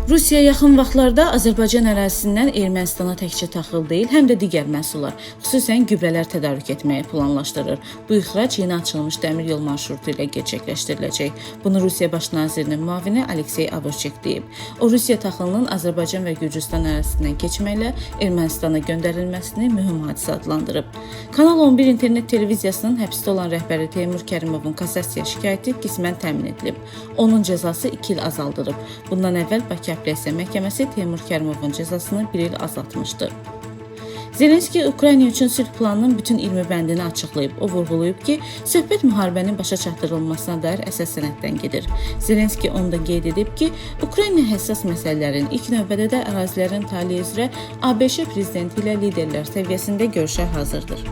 Rusiya yaxın vaxtlarda Azərbaycan ərazisindən Ermənistana təkcə taxıl deyil, həm də digər məhsullar, xüsusən gübrələr tədarük etməyi planlaşdırır. Bu ixrac yeni açılmış dəmir yol marşrutu ilə gerçəkləşdiriləcək. Bunu Rusiya Baş nazirinin müavini Aleksey Averçik deyib. O, Rusiya taxılının Azərbaycan və Gürcüstan ərazisindən keçməklə Ermənistana göndərilməsini mühüm hadisə adlandırıb. Kanal 11 internet televiziyasının həbsdə olan rəhbəri Teymur Kərimovun kassasiya şikayəti qismən təmin edilib. Onun cəzası 2 il azaldırıb. Bundan əvvəl Bakı Apellyasiya Məhkəməsi Teymur Kərimovun cəzasını 1 il azaltmışdı. Zelenski Ukrayna üçün sülh planının bütün 20 bəndini açıqlayıb. O vurğulayıb ki, söhbət müharibənin başa çatdırılmasına dair əsas sənəddən gedir. Zelenski onu da qeyd edib ki, Ukrayna həssas məsələlərin ilk növbədə də ərazilərin taleyi üzrə ABŞ prezidenti ilə liderlər səviyyəsində görüşə hazırdır.